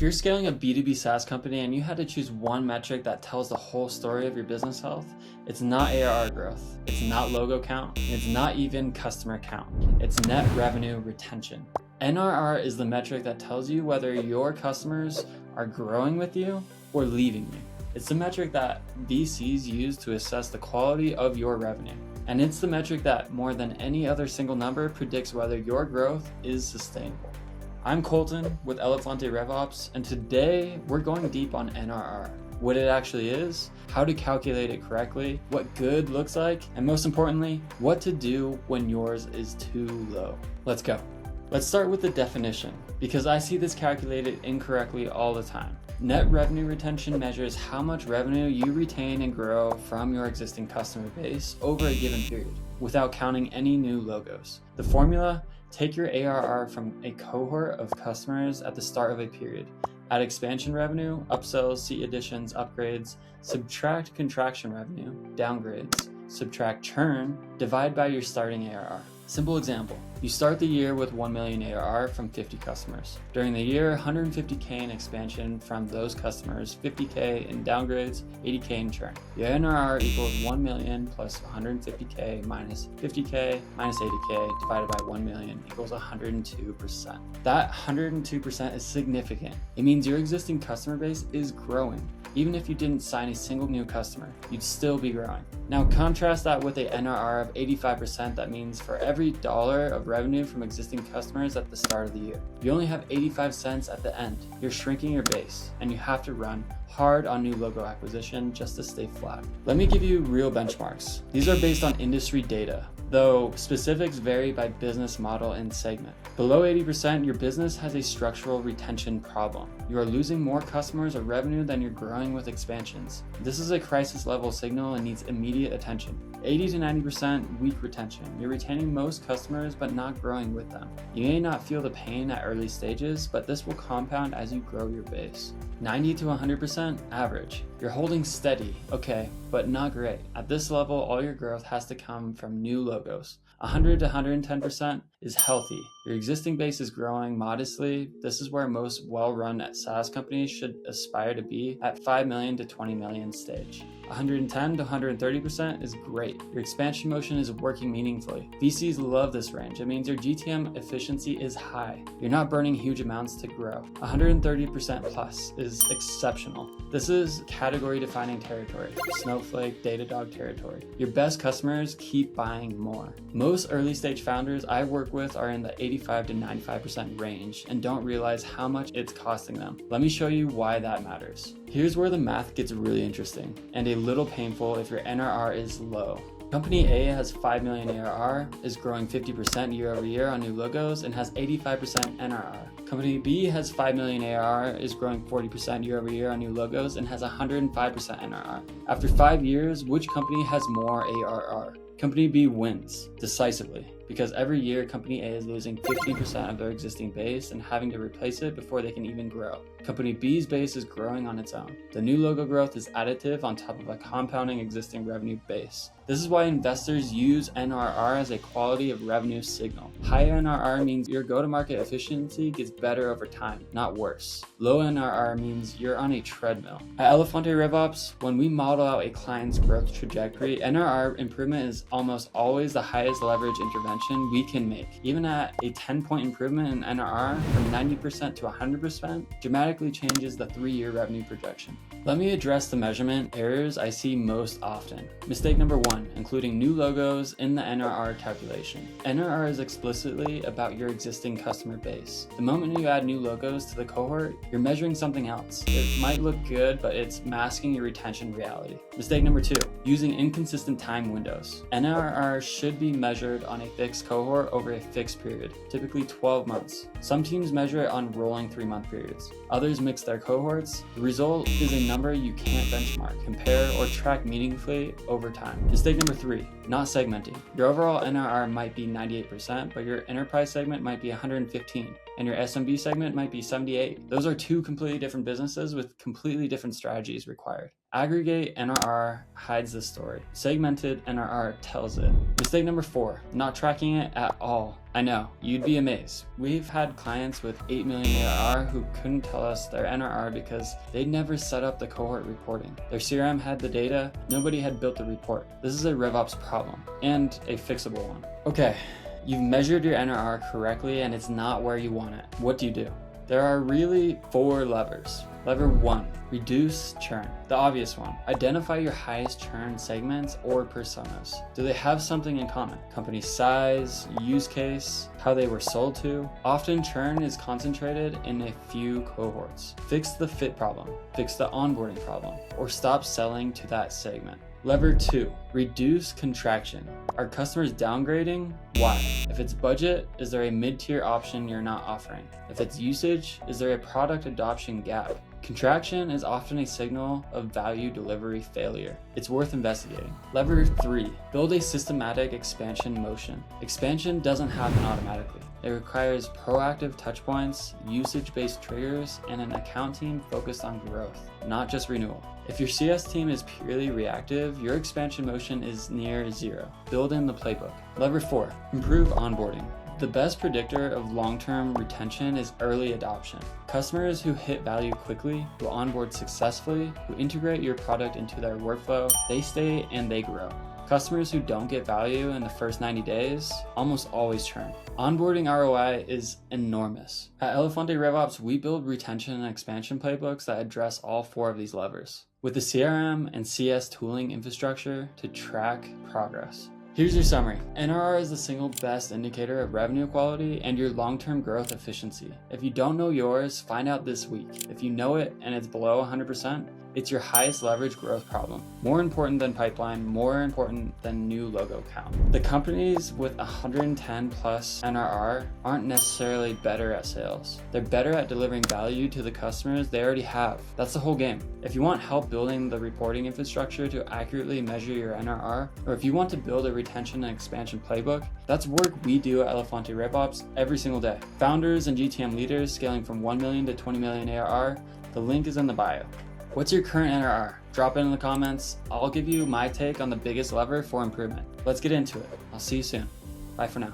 If you're scaling a B2B SaaS company and you had to choose one metric that tells the whole story of your business health, it's not ARR growth, it's not logo count, and it's not even customer count. It's net revenue retention. NRR is the metric that tells you whether your customers are growing with you or leaving you. It's the metric that VCs use to assess the quality of your revenue. And it's the metric that, more than any other single number, predicts whether your growth is sustainable. I'm Colton with Elefante RevOps, and today we're going deep on NRR, what it actually is, how to calculate it correctly, what good looks like, and most importantly, what to do when yours is too low. Let's go. Let's start with the definition, because I see this calculated incorrectly all the time. Net revenue retention measures how much revenue you retain and grow from your existing customer base over a given period, without counting any new logos. The formula: take your ARR from a cohort of customers at the start of a period, add expansion revenue, upsells, seat additions, upgrades, subtract contraction revenue, downgrades, subtract churn, divide by your starting ARR. Simple example, you start the year with 1 million ARR from 50 customers. During the year, 150K in expansion from those customers, 50K in downgrades, 80K in churn. Your NRR equals 1 million plus 150K minus 50K minus 80K divided by 1 million equals 102%. That 102% is significant. It means your existing customer base is growing. Even if you didn't sign a single new customer, you'd still be growing. Now contrast that with a NRR of 85%. That means for every dollar of revenue from existing customers at the start of the year, you only have 85 cents at the end. You're shrinking your base, and you have to run hard on new logo acquisition just to stay flat. Let me give you real benchmarks. These are based on industry data, though specifics vary by business model and segment. Below 80%, your business has a structural retention problem. You are losing more customers or revenue than you're growing with expansions. This is a crisis level signal and needs immediate attention. 80 to 90% weak retention. You're retaining most customers but not growing with them. You may not feel the pain at early stages, but this will compound as you grow your base. 90 to 100% average. You're holding steady, okay, but not great. At this level, all your growth has to come from new logos. 100 to 110% is healthy. Your existing base is growing modestly. This is where most well-run SaaS companies should aspire to be at 5 million to 20 million stage. 110 to 130% is great. Your expansion motion is working meaningfully. VCs love this range. It means your GTM efficiency is high. You're not burning huge amounts to grow. 130% plus is exceptional. This is category defining territory, Snowflake, Datadog territory. Your best customers keep buying more. Most early stage founders I work with are in the 85 to 95% range and don't realize how much it's costing them. Let me show you why that matters. Here's where the math gets really interesting and a little painful if your NRR is low. Company A has 5 million ARR, is growing 50% year over year on new logos, and has 85% NRR. Company B has 5 million ARR, is growing 40% year over year on new logos, and has 105% NRR. After 5 years, which company has more ARR? Company B wins decisively, because every year Company A is losing 15% of their existing base and having to replace it before they can even grow. Company B's base is growing on its own. The new logo growth is additive on top of a compounding existing revenue base. This is why investors use NRR as a quality of revenue signal. High NRR means your go-to-market efficiency gets better over time, not worse. Low NRR means you're on a treadmill. At Elefante RevOps, when we model out a client's growth trajectory, NRR improvement is almost always the highest leverage intervention we can make. Even at a 10-point improvement in NRR from 90% to 100% dramatically changes the 3-year revenue projection. Let me address the measurement errors I see most often. Mistake number 1, including new logos in the NRR calculation. NRR is explicitly about your existing customer base. The moment you add new logos to the cohort, you're measuring something else. It might look good, but it's masking your retention reality. Mistake number 2, using inconsistent time windows. NRR should be measured on a fixed cohort over a fixed period, typically 12 months. Some teams measure it on rolling 3-month periods. Others mix their cohorts. The result is a number you can't benchmark, compare, or track meaningfully over time. Mistake number 3, not segmenting. Your overall NRR might be 98%, but your enterprise segment might be 115, and your SMB segment might be 78. Those are two completely different businesses with completely different strategies required. Aggregate NRR hides the story. Segmented NRR tells it. Mistake number 4, not tracking it at all. I know, you'd be amazed. We've had clients with 8 million ARR who couldn't tell us their NRR because they'd never set up the cohort reporting. Their CRM had the data, nobody had built the report. This is a RevOps problem, and a fixable one. Okay, you've measured your NRR correctly and it's not where you want it. What do? There are really 4 levers. Lever 1, reduce churn. The obvious one, identify your highest churn segments or personas. Do they have something in common? Company size, use case, how they were sold to? Often churn is concentrated in a few cohorts. Fix the fit problem, fix the onboarding problem, or stop selling to that segment. Lever 2, reduce contraction. Are customers downgrading? Why? If it's budget, is there a mid-tier option you're not offering? If it's usage, is there a product adoption gap? Contraction is often a signal of value delivery failure. It's worth investigating. Lever 3, build a systematic expansion motion. Expansion doesn't happen automatically. It requires proactive touchpoints, usage-based triggers, and an account team focused on growth, not just renewal. If your CS team is purely reactive, your expansion motion is near 0. Build in the playbook. Lever 4, improve onboarding. The best predictor of long-term retention is early adoption. Customers who hit value quickly, who onboard successfully, who integrate your product into their workflow, they stay and they grow. Customers who don't get value in the first 90 days almost always churn. Onboarding ROI is enormous. At Elefante RevOps, we build retention and expansion playbooks that address all 4 of these levers, with the CRM and CS tooling infrastructure to track progress. Here's your summary. NRR is the single best indicator of revenue quality and your long-term growth efficiency. If you don't know yours, find out this week. If you know it and it's below 100%, it's your highest leverage growth problem. More important than pipeline, more important than new logo count. The companies with 110 plus NRR aren't necessarily better at sales. They're better at delivering value to the customers they already have. That's the whole game. If you want help building the reporting infrastructure to accurately measure your NRR, or if you want to build a retention and expansion playbook, that's work we do at Elefante RevOps every single day. Founders and GTM leaders scaling from 1 million to 20 million ARR, the link is in the bio. What's your current NRR? Drop it in the comments. I'll give you my take on the biggest lever for improvement. Let's get into it. I'll see you soon. Bye for now.